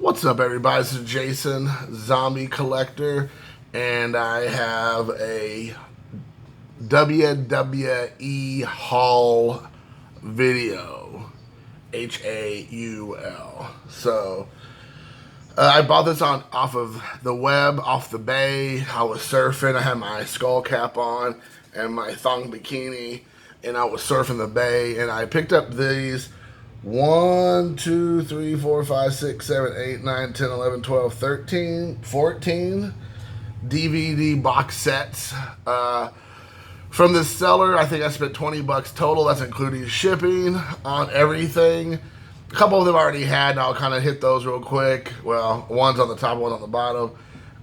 What's up, everybody? This is Jason, Zombie Collector, and I have a WWE haul video. Haul. So, I bought this off of the web, off the bay. I was surfing. I had my skull cap on and my thong bikini, and I was surfing the bay, and I picked up these 1, 2, 3, 4, 5, 6, 7, 8, 9, 10, 11, 12, 13, 14 DVD box sets from this seller. I think I spent $20 total. That's including shipping on everything. A couple of them I already had, and I'll kind of hit those real quick. Well, one's on the top, one on the bottom.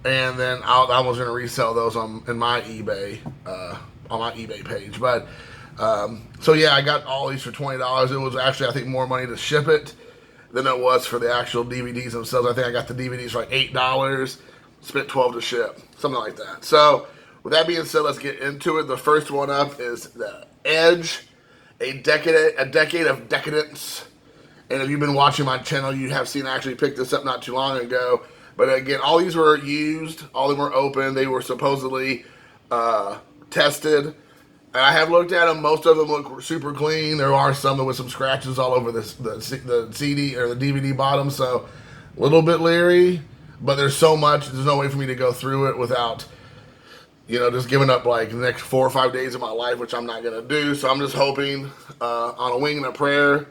And then I was going to resell those in my eBay, on my eBay page. But so yeah, I got all these for $20. It was actually, I think, more money to ship it than it was for the actual DVDs themselves. I think I got the DVDs for like $8, spent $12 to ship, something like that. So with that being said, let's get into it. The first one up is the Edge, a decade of decadence. And if you've been watching my channel, you have seen I actually picked this up not too long ago. But again, all these were used, all of them were open. They were supposedly tested. And I have looked at them. Most of them look super clean. There are some with some scratches all over the CD or the DVD bottom, so a little bit leery. But there's so much. There's no way for me to go through it without, just giving up like the next 4 or 5 days of my life, which I'm not gonna do. So I'm just hoping on a wing and a prayer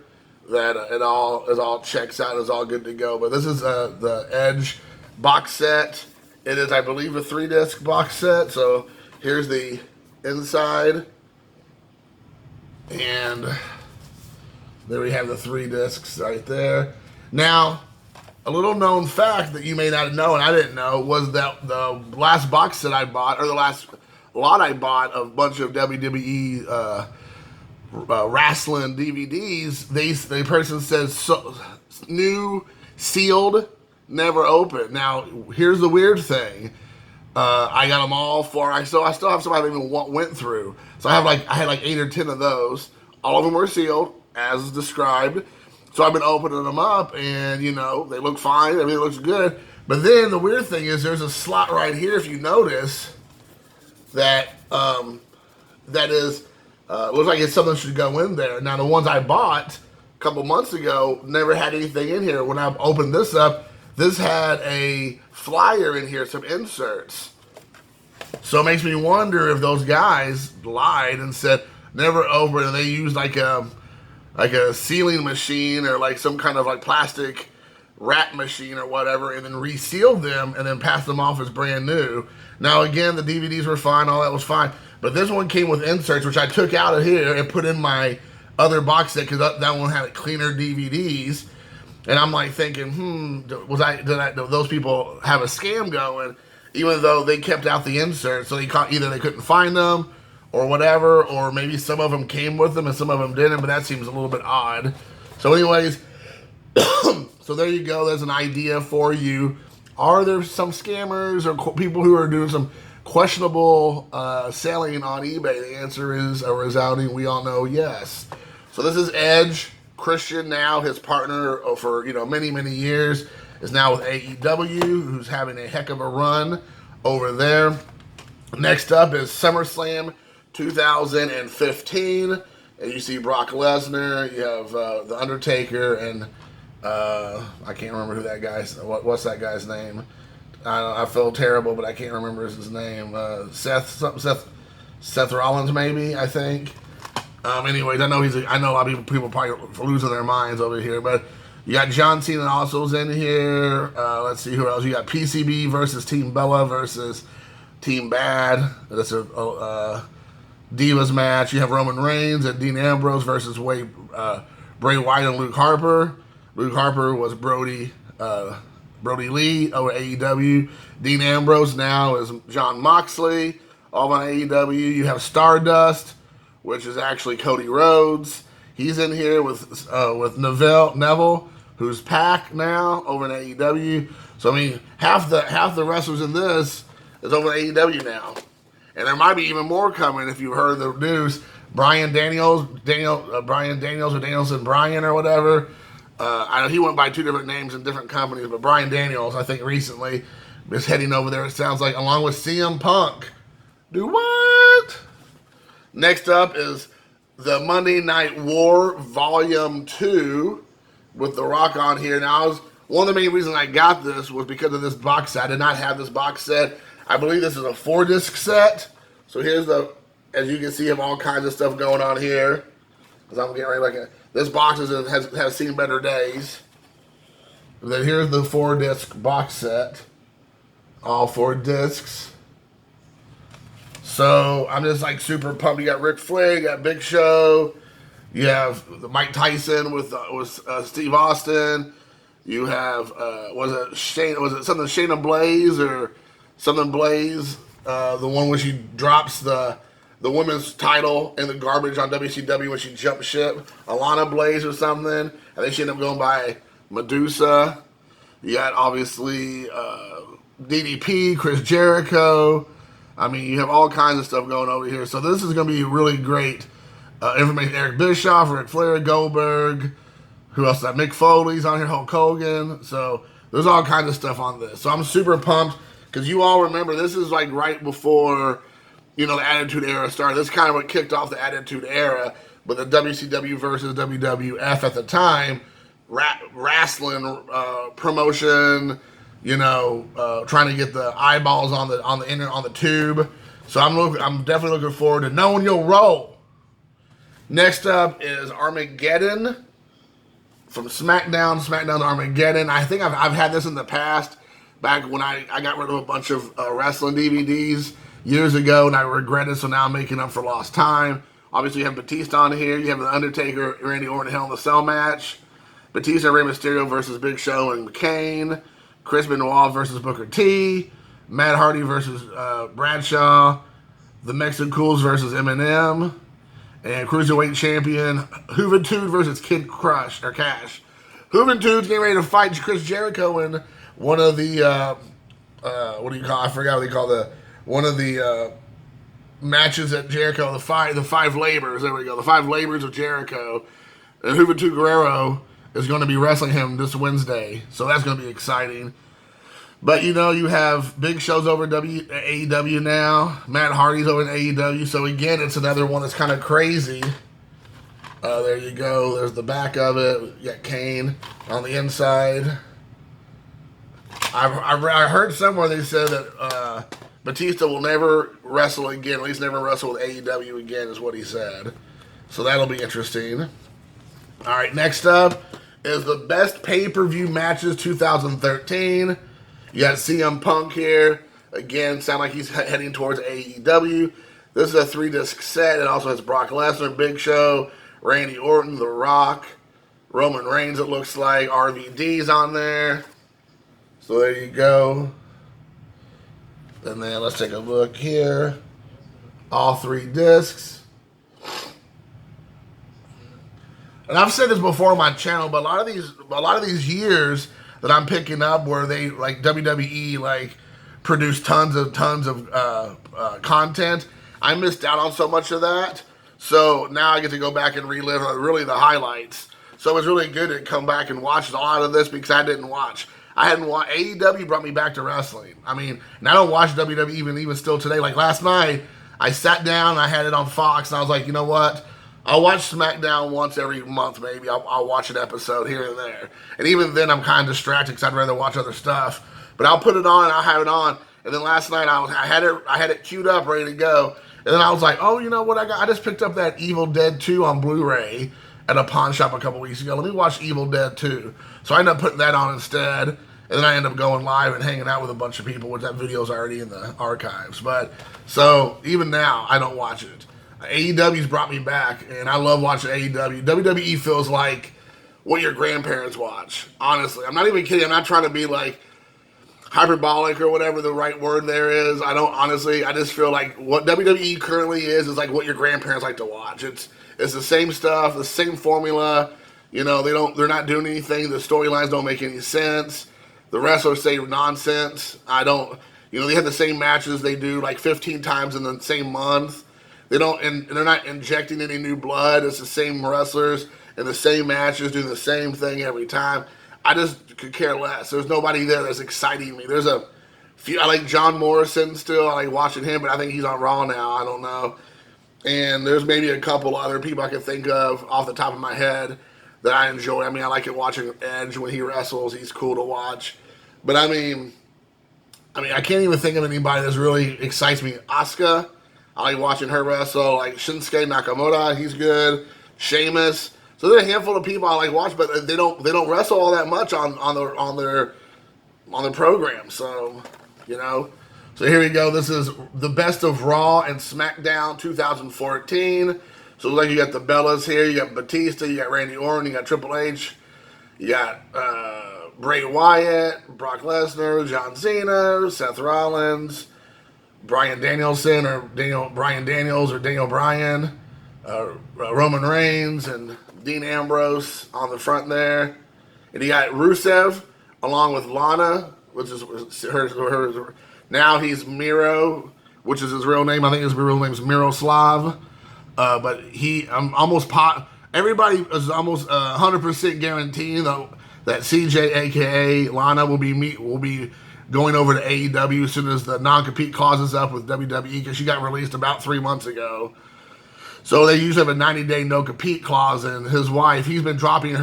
that it all checks out, is all good to go. But this is the Edge box set. It is, I believe, a 3-disc box set. So here's the inside, and there we have the 3 discs right there. Now, a little known fact that you may not know, and I didn't know, was that the last box set I bought, or the last lot I bought of a bunch of WWE wrestling DVDs, the person says new, sealed, never opened. Now, here's the weird thing. I got them all I still have some I haven't even went through. So I had like 8 or 10 of those. All of them were sealed, as described. So I've been opening them up, and they look fine. Everything looks good. But then the weird thing is, there's a slot right here, if you notice, that is looks like it's something that should go in there. Now the ones I bought a couple months ago never had anything in here. When I opened this up, this had a flyer in here, some inserts. So it makes me wonder if those guys lied and said never open, and they used like a sealing machine or like some kind of like plastic wrap machine or whatever, and then resealed them and then passed them off as brand new. Now again, the DVDs were fine, all that was fine, but this one came with inserts, which I took out of here and put in my other box set, because that one had cleaner DVDs. And I'm like thinking, did those people have a scam going, even though they kept out the inserts? So either they couldn't find them or whatever, or maybe some of them came with them and some of them didn't, but that seems a little bit odd. So anyways, so there you go. There's an idea for you. Are there some scammers or people who are doing some questionable selling on eBay? The answer is a resounding, we all know, yes. So this is Edge. Christian, now his partner for many years, is now with AEW, who's having a heck of a run over there. Next up is SummerSlam 2015, and you see Brock Lesnar. You have the Undertaker, and I can't remember who that guy's. What's that guy's name? I feel terrible, but I can't remember his name. Seth Rollins, maybe, I think. Anyways, I know a lot of people probably losing their minds over here, but you got John Cena also's in here. Let's see who else. You got PCB versus Team Bella versus Team Bad. That's a Divas match. You have Roman Reigns and Dean Ambrose versus Bray Wyatt and Luke Harper. Luke Harper was Brody Lee over AEW. Dean Ambrose now is John Moxley over on AEW. You have Stardust, which is actually Cody Rhodes. He's in here with Neville, who's Pac now over in AEW. So I mean, half the wrestlers in this is over in AEW now, and there might be even more coming if you heard the news. Brian Daniels or Danielson Brian or whatever. I know he went by 2 different names in different companies, but Bryan Daniels, I think recently, is heading over there, it sounds like, along with CM Punk. Do what? Next up is the Monday Night War Volume 2 with The Rock on here. Now, one of the main reasons I got this was because of this box set. I did not have this box set. I believe this is a 4-disc set. So here's as you can see, have all kinds of stuff going on here. Because I'm getting ready to look at this box has seen better days. And then here's the 4-disc box set. All 4 discs. So I'm just like super pumped. You got Ric Flair, you got Big Show, you have Mike Tyson with Steve Austin. You have was it something Shayna Blaze or something Blaze? The one where she drops the women's title in the garbage on WCW when she jumped ship. Alana Blaze or something. I think she ended up going by Medusa. You got obviously DDP, Chris Jericho. I mean, you have all kinds of stuff going over here. So this is going to be really great information. Eric Bischoff, Ric Flair, Goldberg. Who else is that? Mick Foley's on here, Hulk Hogan. So there's all kinds of stuff on this. So I'm super pumped because you all remember this is like right before, the Attitude Era started. This is kind of what kicked off the Attitude Era, but the WCW versus WWF at the time, wrestling promotion, trying to get the eyeballs on the tube. So I'm definitely looking forward to knowing your role. Next up is Armageddon from SmackDown Armageddon. I think I've had this in the past, back when I got rid of a bunch of wrestling DVDs years ago, and I regret it, so now I'm making up for lost time. Obviously, you have Batista on here. You have The Undertaker, Randy Orton, Hell in a Cell match. Batista, Rey Mysterio versus Big Show and Kane. Chris Benoit versus Booker T. Matt Hardy versus Bradshaw. The Mexican Cools versus Eminem. And Cruiserweight Champion Juventud versus Kid Crush or Cash. Juventud's getting ready to fight Chris Jericho in one of the what do you call? I forgot what they call one of the matches at Jericho. The five labors. There we go. The 5 labors of Jericho. And Juventud Guerrero is going to be wrestling him this Wednesday, so that's going to be exciting. But you have Big Show's over AEW now. Matt Hardy's over in AEW. So again, it's another one that's kind of crazy. There you go. There's the back of it. You got Kane on the inside. I heard somewhere they said that Batista will never wrestle again. At least never wrestle with AEW again, is what he said. So that'll be interesting. All right, next up is the best pay-per-view matches 2013. You got CM Punk here. Again, sound like he's heading towards AEW. This is a 3-disc set. It also has Brock Lesnar, Big Show, Randy Orton, The Rock, Roman Reigns, it looks like. RVD's on there. So there you go. And then let's take a look here. All 3 discs. And I've said this before on my channel, but a lot of these years that I'm picking up where they, like WWE, like produce tons of content, I missed out on so much of that. So now I get to go back and relive really the highlights. So it's really good to come back and watch a lot of this because I didn't watch. I hadn't watched. AEW brought me back to wrestling. I mean, and I don't watch WWE even still today. Like last night, I sat down and I had it on Fox and I was like, you know what? I'll watch SmackDown once every month, maybe. I'll watch an episode here and there. And even then, I'm kind of distracted because I'd rather watch other stuff. But I'll put it on and I'll have it on. And then last night, I had it queued up, ready to go. And then I was like, oh, you know what? I just picked up that Evil Dead 2 on Blu-ray at a pawn shop a couple weeks ago. Let me watch Evil Dead 2. So I ended up putting that on instead. And then I ended up going live and hanging out with a bunch of people, which that video's already in the archives. But so even now, I don't watch it. AEW's brought me back, and I love watching AEW. WWE feels like what your grandparents watch, honestly. I'm not even kidding. I'm not trying to be like hyperbolic or whatever the right word there is. I just feel like what WWE currently is like what your grandparents like to watch. It's the same stuff, the same formula. They're not doing anything. The storylines don't make any sense. The wrestlers say nonsense. They have the same matches they do like 15 times in the same month. They're not injecting any new blood. It's the same wrestlers in the same matches, doing the same thing every time. I just could care less. There's nobody there that's exciting me. There's a few. I like John Morrison still. I like watching him, but I think he's on Raw now. I don't know. And there's maybe a couple other people I can think of off the top of my head that I enjoy. I mean, I like it watching Edge when he wrestles. He's cool to watch. But I mean, I can't even think of anybody that really excites me. Asuka, I like watching her wrestle. Like Shinsuke Nakamura, he's good. Sheamus. So there's a handful of people I like watch, but they don't wrestle all that much on their program. So, you know. So here we go. This is the best of Raw and SmackDown 2014. So it looks like you got the Bellas here. You got Batista. You got Randy Orton. You got Triple H. You got Bray Wyatt, Brock Lesnar, John Cena, Seth Rollins, Bryan Danielson Brian Daniels or Daniel Bryan, Roman Reigns, and Dean Ambrose on the front there. And you got Rusev along with Lana, which is her. Now he's Miro, which is his real name. I think his real name is Miroslav. But everybody is almost 100% guaranteeing that CJ, aka Lana, will be going over to AEW as soon as the non-compete clause is up with WWE, because she got released about 3 months ago. So they usually have a 90-day no-compete clause, and his wife, he's been dropping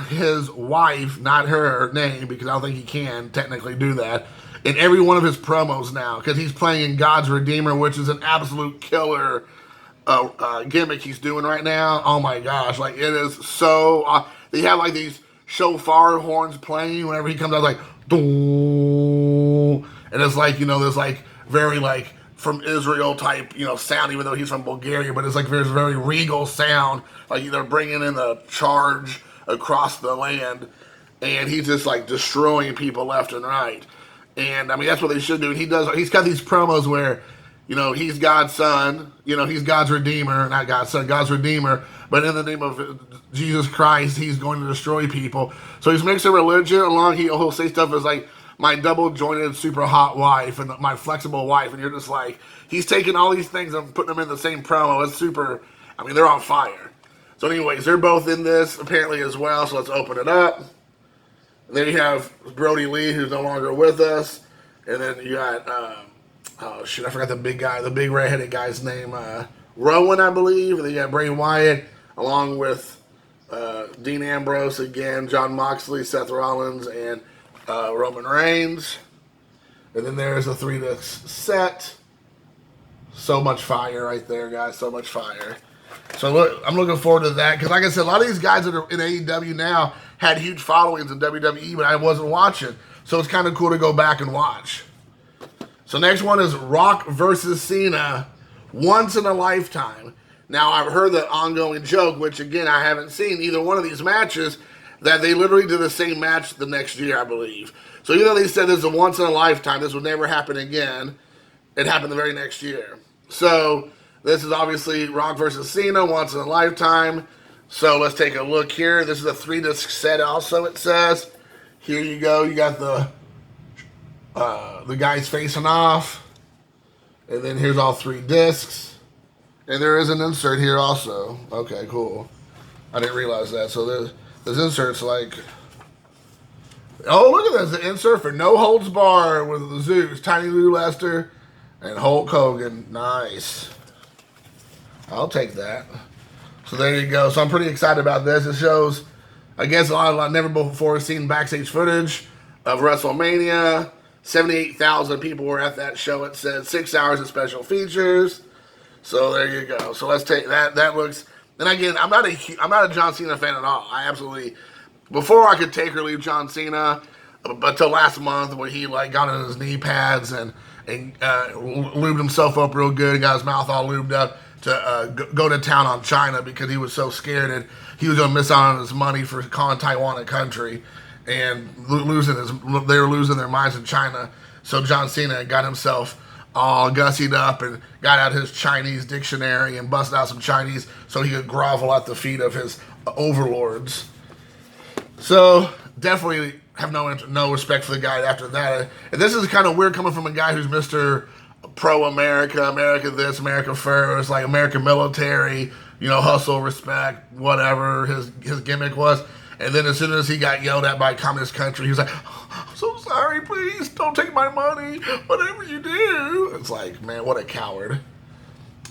his wife, not her name, because I don't think he can technically do that, in every one of his promos now, because he's playing in God's Redeemer, which is an absolute killer gimmick he's doing right now. Oh my gosh, like it is so, they have like these shofar horns playing whenever he comes out, like, doo, and it's like, you know, there's like very like from Israel type, you know, sound, even though he's from Bulgaria, but it's like there's very regal sound, like they're bringing in the charge across the land, and he's just like destroying people left and right. And I mean, that's what they should do. And he's got these promos where, you know, he's God's son, you know, he's God's redeemer, not God's son, God's redeemer, but in the name of Jesus Christ, he's going to destroy people. So he's mixing religion along. He'll say stuff as like, my double-jointed, super hot wife and my flexible wife, and you're just like, he's taking all these things and putting them in the same promo. It's super, I mean, they're on fire. So anyways, they're both in this, apparently, as well, so let's open it up. And then you have Brody Lee, who's no longer with us, and then you got, I forgot the big guy, the big red-headed guy's name, Rowan, I believe, and then you got Bray Wyatt, along with Dean Ambrose again, Jon Moxley, Seth Rollins, and Roman Reigns. And then there's a 3-disc set. So much fire right there, guys. So much fire. So look, I'm looking forward to that, because like I said, a lot of these guys that are in AEW now had huge followings in WWE, but I wasn't watching. So it's kind of cool to go back and watch. So next one is Rock versus Cena, once in a lifetime. Now, I've heard the ongoing joke, which again, I haven't seen either one of these matches, that they literally did the same match the next year, I believe. So even though they said this is a once in a lifetime, this would never happen again, it happened the very next year. So this is obviously Rock versus Cena, once in a lifetime. So let's take a look here. This is a 3-disc set also, it says. Here you go. You got the guys facing off. And then here's all 3 discs. And there is an insert here also. Okay, cool. I didn't realize that. So there's inserts like, oh, look at this. The insert for No Holds Barred with the Zeus, Tiny Lou Lester, and Hulk Hogan. Nice. I'll take that. So there you go. So I'm pretty excited about this. It shows, I guess, a lot never before seen backstage footage of WrestleMania. 78,000 people were at that show. It said 6 hours of special features. So there you go. So let's take that. That looks. And again, I'm not a John Cena fan at all. I absolutely, before I could take or leave John Cena, but till last month when he like got on his knee pads and lubed himself up real good and got his mouth all lubed up to go to town on China because he was so scared that he was going to miss out on his money for calling Taiwan a country and they were losing their minds in China. So John Cena got himself all gussied up and got out his Chinese dictionary and busted out some Chinese so he could grovel at the feet of his overlords. So definitely have no respect for the guy after that. And this is kind of weird coming from a guy who's Mr. Pro-America, America this, America first, like American military, you know, hustle, respect, whatever his gimmick was. And then as soon as he got yelled at by communist country, he was like, I'm so sorry, please don't take my money, whatever you do. It's like, man, what a coward.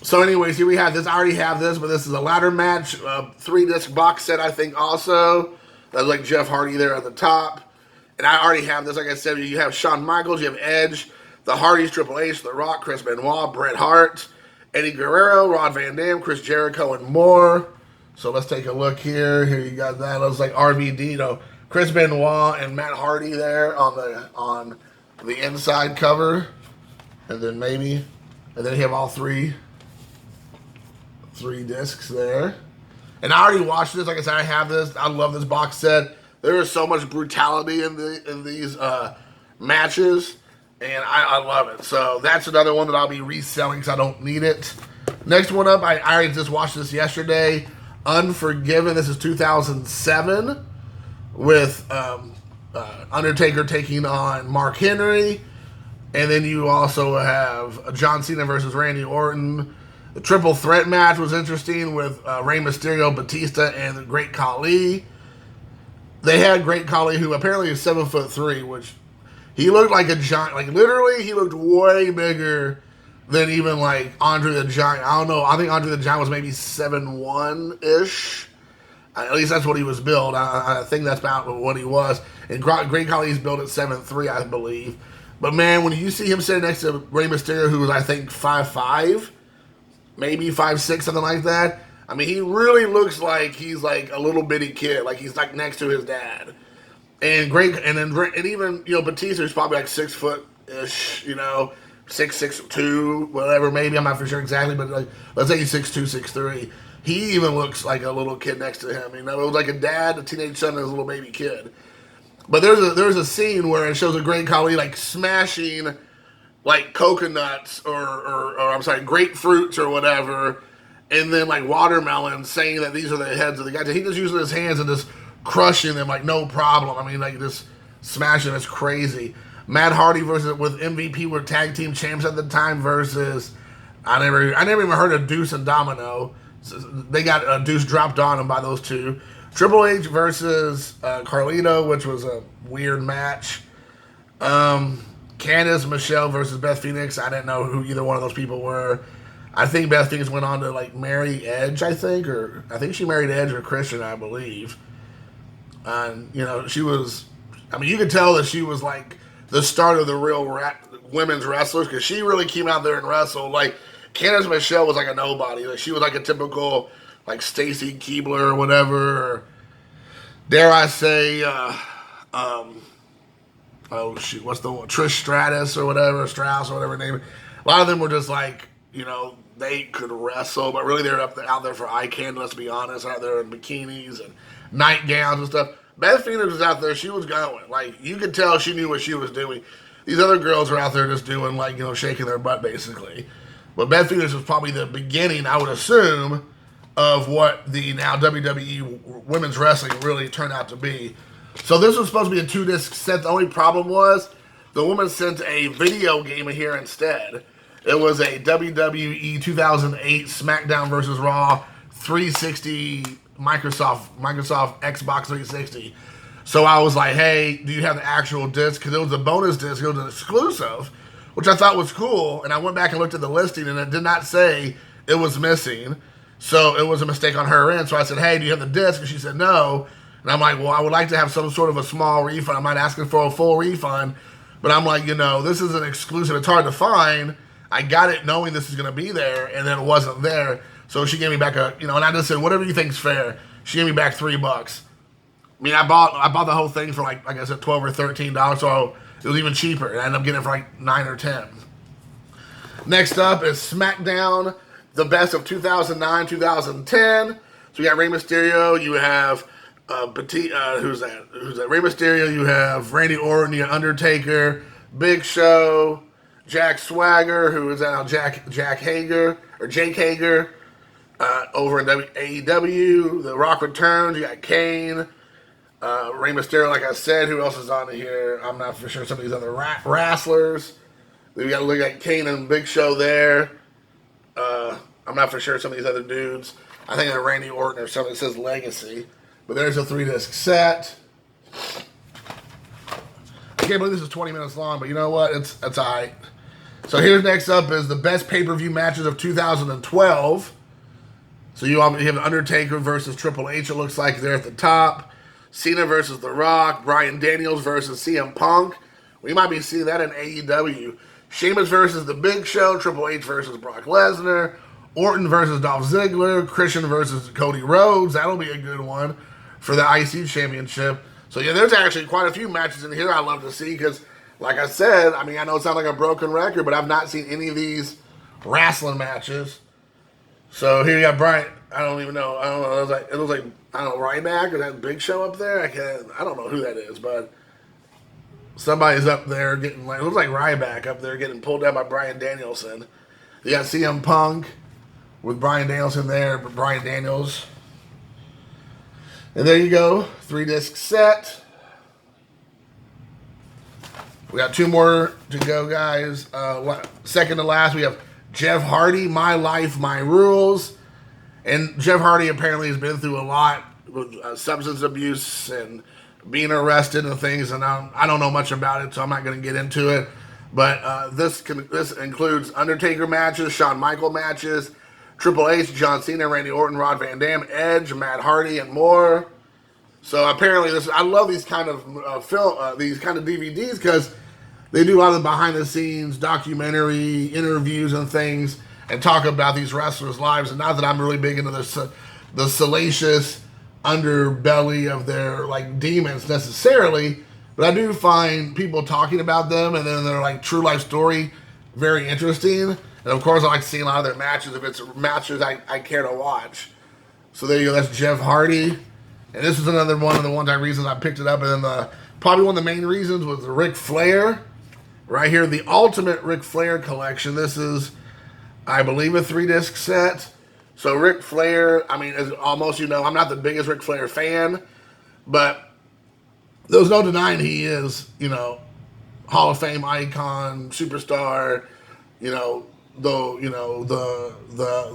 So anyways, here we have this. I already have this, but this is a ladder match, 3-disc box set, I think, also. That's like Jeff Hardy there at the top. And I already have this. Like I said, you have Shawn Michaels, you have Edge, the Hardys, Triple H, The Rock, Chris Benoit, Bret Hart, Eddie Guerrero, Rod Van Dam, Chris Jericho, and more. So let's take a look here. Here you got that. It looks like RVD, you know, Chris Benoit and Matt Hardy there on the inside cover. And then you have all three discs there. And I already watched this. Like I said, I have this. I love this box set. There is so much brutality in these matches, and I love it. So that's another one that I'll be reselling because I don't need it. Next one up, I already just watched this yesterday. Unforgiven. This is 2007 with Undertaker taking on Mark Henry. And then you also have John Cena versus Randy Orton. The triple threat match was interesting with Rey Mysterio, Batista, and the Great Khali. They had Great Khali, who apparently is 7'3", which he looked like a giant. Like literally, he looked way bigger than even like Andre the Giant. I don't know. I think Andre the Giant was maybe 7'1" ish. At least that's what he was built. I think that's about what he was. And Great Khali's built at 7'3", I believe. But man, when you see him sitting next to Rey Mysterio, who was I think 5'5", maybe 5'6", something like that. I mean, he really looks like he's like a little bitty kid, like he's like next to his dad. And even you know Batista is probably like 6 foot ish, you know, 6'2", whatever. Maybe I'm not for sure exactly, but like let's say he's 6'2", 6'3". He even looks like a little kid next to him. You know, it was like a dad, a teenage son, and his little baby kid. But there's a scene where it shows a Great Khali like smashing like coconuts or I'm sorry, grapefruits or whatever, and then like watermelons, saying that these are the heads of the guys. He just using his hands and just crushing them like no problem. I mean, like just smashing. It's crazy. Matt Hardy with MVP were tag team champs at the time versus I never even heard of Deuce and Domino. So they got Deuce dropped on them by those two. Triple H versus Carlito, which was a weird match. Candice Michelle versus Beth Phoenix. I didn't know who either one of those people were. I think Beth Phoenix went on to like marry Edge, I think she married Edge or Christian, I believe. And you know, she was. I mean, you could tell that she was like the start of the real women's wrestlers because she really came out there and wrestled. Like Candice Michelle was like a nobody. Like she was like a typical like Stacy Keibler or whatever. Or, dare I say? Oh shoot, what's the one? Trish Stratus or whatever, Strauss or whatever her name is. A lot of them were just like, you know, they could wrestle, but really they're out there for eye candy, let's be honest, out there in bikinis and nightgowns and stuff. Beth Phoenix was out there, she was going. Like, you could tell she knew what she was doing. These other girls were out there just doing, like, you know, shaking their butt, basically. But Beth Phoenix was probably the beginning, I would assume, of what the now WWE women's wrestling really turned out to be. So this was supposed to be a 2-disc set. The only problem was the woman sent a video game here instead. It was a WWE 2008 SmackDown vs. Raw 360 Microsoft Xbox 360. So I was like, hey, do you have the actual disc? Because it was a bonus disc. It was an exclusive, which I thought was cool. And I went back and looked at the listing, and it did not say it was missing. So it was a mistake on her end. So I said, hey, do you have the disc? And she said, no. And I'm like, well, I would like to have some sort of a small refund. I'm not asking for a full refund. But I'm like, you know, this is an exclusive. It's hard to find. I got it knowing this is going to be there, and then it wasn't there. So she gave me back and I just said, whatever you think's fair. She gave me back $3. I mean, I bought the whole thing for like I said, $12 or $13. So it was even cheaper. And I ended up getting it for like $9 or $10. Next up is SmackDown, the best of 2009, 2010. So you got Rey Mysterio. You have who's that? Rey Mysterio. You have Randy Orton. You have Undertaker, Big Show, Jack Swagger, who is now Jake Hager over in AEW. The Rock returns. You got Kane, Rey Mysterio. Like I said, who else is on here? I'm not for sure. Some of these other wrestlers. We got to look at Kane and Big Show there. I'm not for sure some of these other dudes. I think it's Randy Orton or something that says Legacy. But there's a 3-disc set. I can't believe this is 20 minutes long, but you know what? It's all right. So here's next up is the best pay-per-view matches of 2012. So you have Undertaker versus Triple H, it looks like there at the top. Cena versus The Rock. Bryan Daniels versus CM Punk. We might be seeing that in AEW. Sheamus versus The Big Show. Triple H versus Brock Lesnar. Orton versus Dolph Ziggler. Christian versus Cody Rhodes. That'll be a good one for the IC Championship. So yeah, there's actually quite a few matches in here I love to see because, like I said, I mean, I know it sounds like a broken record, but I've not seen any of these wrestling matches. So here you got Brian. I don't even know. I don't know. It looks like I don't know, Ryback or that Big Show up there. I don't know who that is, but somebody's up there getting like, it looks like Ryback up there getting pulled down by Bryan Danielson. You got CM Punk with Bryan Danielson there, but Bryan Daniels. And there you go, 3-disc set. We got 2 more to go, guys. Second to last, we have Jeff Hardy, My Life, My Rules. And Jeff Hardy apparently has been through a lot with substance abuse and being arrested and things. And I don't know much about it, so I'm not going to get into it. But this includes Undertaker matches, Shawn Michaels matches, Triple H, John Cena, Randy Orton, Rod Van Dam, Edge, Matt Hardy, and more. So apparently, I love these kind of these kind of DVDs because they do a lot of the behind-the-scenes documentary interviews and things, and talk about these wrestlers' lives. And not that I'm really big into the salacious underbelly of their like demons necessarily, but I do find people talking about them and then their like true life story very interesting. And of course, I like seeing a lot of their matches if it's matches I care to watch. So there you go. That's Jeff Hardy. And this is another one of the reasons I picked it up. And then probably one of the main reasons was the Ric Flair. Right here, the Ultimate Ric Flair Collection. This is, I believe, a 3-disc set. So Ric Flair, I mean, as almost you know, I'm not the biggest Ric Flair fan. But there's no denying he is, you know, Hall of Fame icon, superstar, you know, the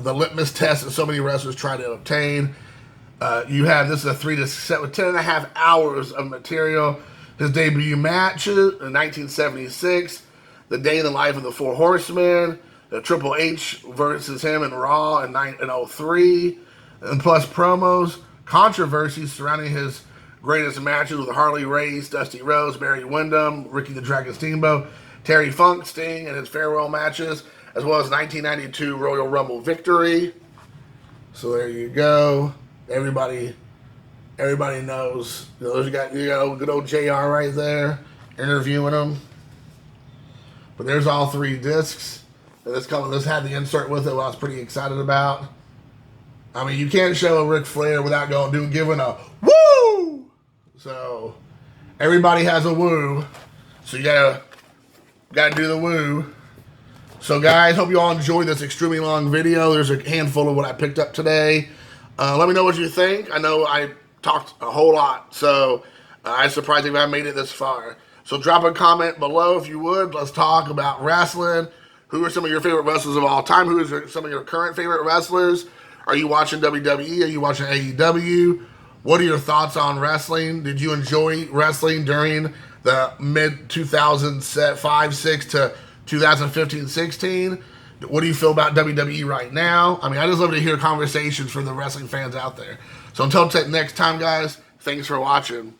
litmus test that so many wrestlers try to obtain. This is a 3-disc set with 10.5 hours of material. His debut matches in 1976, the day in the life of the Four Horsemen, the Triple H versus him in Raw in 2003, and plus promos, controversies surrounding his greatest matches with Harley Race, Dusty Rhodes, Barry Windham, Ricky the Dragon Steamboat, Terry Funk, Sting, and his farewell matches, as well as 1992 Royal Rumble victory. So there you go. Everybody knows. You got good old JR right there interviewing him. But there's all 3 discs. And this had the insert with it, what I was pretty excited about. I mean, you can't show a Ric Flair without giving a woo. So everybody has a woo. So you gotta do the woo. So guys, hope you all enjoyed this extremely long video. There's a handful of what I picked up today. Let me know what you think. I know I talked a whole lot, so I'm surprised if I made it this far. So drop a comment below if you would. Let's talk about wrestling. Who are some of your favorite wrestlers of all time? Who is some of your current favorite wrestlers? Are you watching WWE? Are you watching AEW? What are your thoughts on wrestling? Did you enjoy wrestling during the mid-2005, 6 to 2015, 16? What do you feel about WWE right now? I mean, I just love to hear conversations from the wrestling fans out there. So until next time, guys, thanks for watching.